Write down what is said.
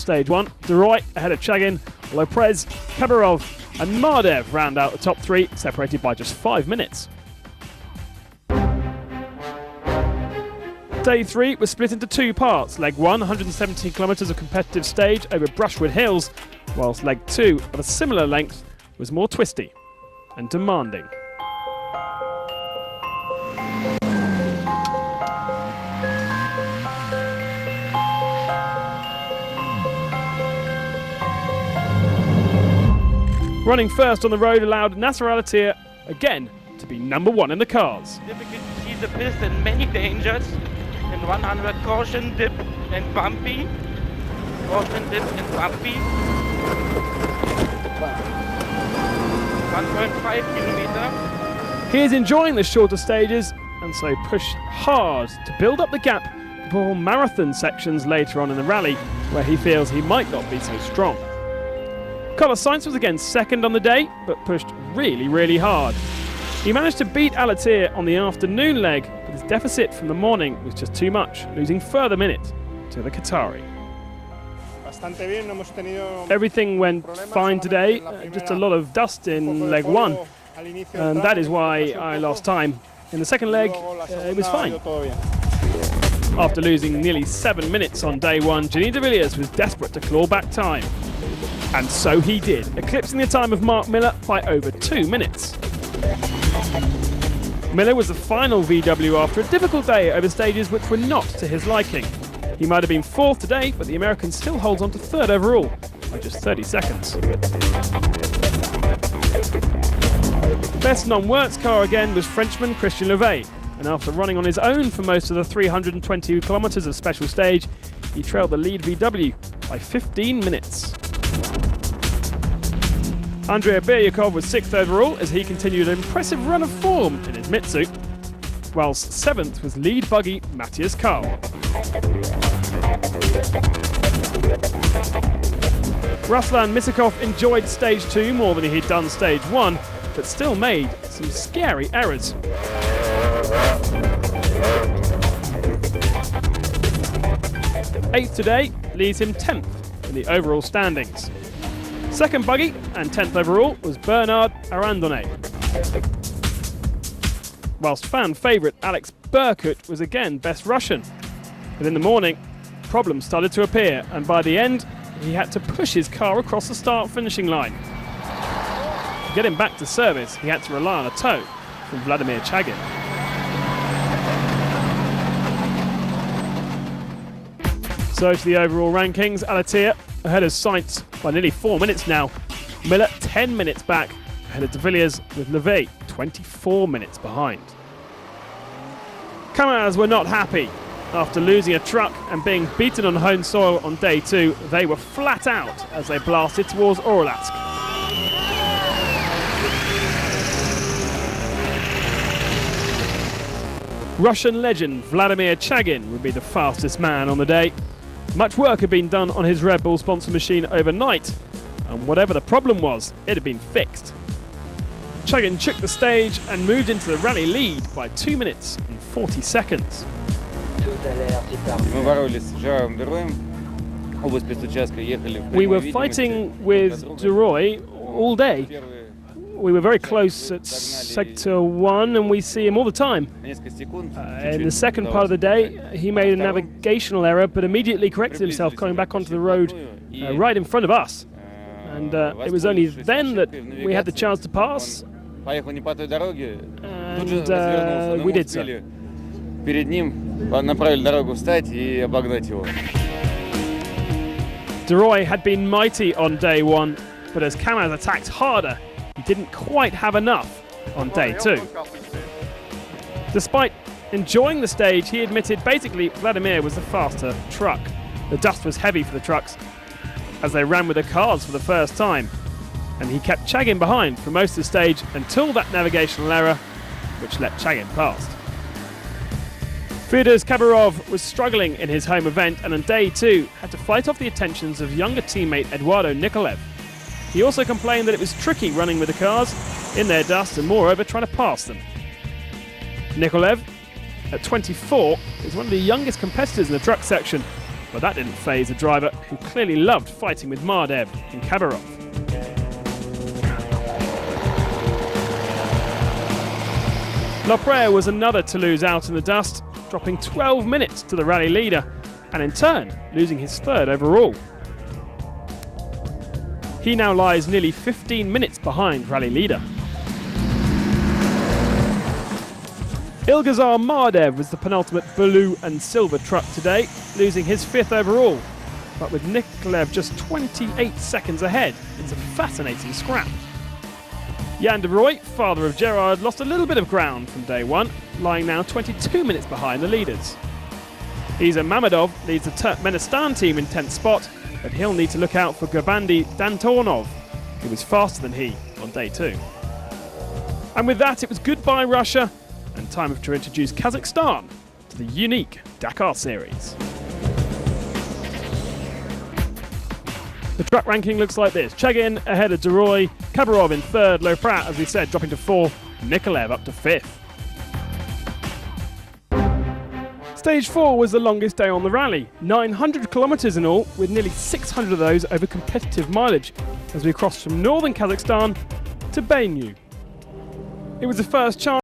stage one. Duroy ahead of Chagin, Lopez, Kabarov and Mardev round out the top three, separated by just 5 minutes. Day 3 was split into 2 parts. Leg 1, 170 kilometres of competitive stage over Brushwood Hills, whilst Leg 2, of a similar length, was more twisty and demanding. Running first on the road allowed Nasser Al-Attiyah again to be number 1 in the cars. Difficult to see the pist and many dangers. In 100 caution dip and bumpy. Caution dip and bumpy. 1.5 kilometer. He is enjoying the shorter stages and so pushed hard to build up the gap for marathon sections later on in the rally, where he feels he might not be so strong. Carlos Sainz was again second on the day, but pushed really hard. He managed to beat Al-Attiyah on the afternoon leg, but his deficit from the morning was just too much, losing further minutes to the Qatari. Everything went fine today, just a lot of dust in leg 1, and that is why I lost time. In the second leg, it was fine. After losing nearly 7 minutes on day 1, Genii de Villiers was desperate to claw back time. And so he did, eclipsing the time of Mark Miller by over 2 minutes. Miller was the final VW after a difficult day over stages which were not to his liking. He might have been 4th today, but the American still holds on to 3rd overall by just 30 seconds. Best non-Wurz car again was Frenchman Christian Louvet, and after running on his own for most of the 320 kilometres of special stage, he trailed the lead VW by 15 minutes. Andrei Biryakov was 6th overall as he continued an impressive run of form in his Mitsu, whilst 7th was lead buggy Matthias Karl. Ruslan Misakov enjoyed stage 2 more than he'd done stage 1, but still made some scary errors. Eighth today leaves him 10th in the overall standings. Second buggy and 10th overall was Bernard Arandone. Whilst fan favourite Alex Berkut was again best Russian. But in the morning, problems started to appear, and by the end, he had to push his car across the start-finishing line. To get him back to service, he had to rely on a tow from Vladimir Chagin. So to the overall rankings, Al-Attiyah ahead of Sainz by nearly 4 minutes now. Miller 10 minutes back ahead of de Villiers, with Louvet 24 minutes behind. Kamaz were not happy. After losing a truck and being beaten on home soil on day 2, they were flat out as they blasted towards Orlatsk. Russian legend Vladimir Chagin would be the fastest man on the day. Much work had been done on his Red Bull sponsor machine overnight, and whatever the problem was, it had been fixed. Chagin took the stage and moved into the rally lead by 2 minutes and 40 seconds. We were fighting with Duroy all day. We were very close at Sector 1 and we see him all the time. In the second part of the day, he made a navigational error but immediately corrected himself coming back onto the road right in front of us. And it was only then that we had the chance to pass, and we did so. Duroy had been mighty on day 1, but as Kamaz attacked harder, he didn't quite have enough on day 2. Despite enjoying the stage, he admitted basically Vladimir was the faster truck. The dust was heavy for the trucks as they ran with the cars for the first time, and he kept Chagin behind for most of the stage until that navigational error, which let Chagin past. Firduz Kabarov was struggling in his home event and on day 2 had to fight off the attentions of younger teammate Eduardo Nikolev. He also complained that it was tricky running with the cars in their dust and moreover trying to pass them. Nikolev, at 24, is one of the youngest competitors in the truck section, but that didn't faze a driver who clearly loved fighting with Mardev and Khabarov. Lopriere was another to lose out in the dust, dropping 12 minutes to the rally leader, and in turn losing his third overall. He now lies nearly 15 minutes behind rally leader. Ilgazar Mardev was the penultimate blue and silver truck today, losing his fifth overall. But with Nikolaev just 28 seconds ahead, it's a fascinating scrap. Jan de Rooij, father of Gerard, lost a little bit of ground from day one, lying now 22 minutes behind the leaders. Iza Mammadov leads the Turkmenistan team in 10th spot, but he'll need to look out for Garbandi Dantonov, who was faster than he on day 2. And with that, it was goodbye Russia, and time to introduce Kazakhstan to the unique Dakar Series. The track ranking looks like this. Chegin ahead of de Rooij, Khabarov in 3rd, Lopriere, as we said, dropping to 4th, Nikolaev up to 5th. Stage 4 was the longest day on the rally, 900 kilometres in all, with nearly 600 of those over competitive mileage, as we crossed from northern Kazakhstan to Bainu. It was the first chance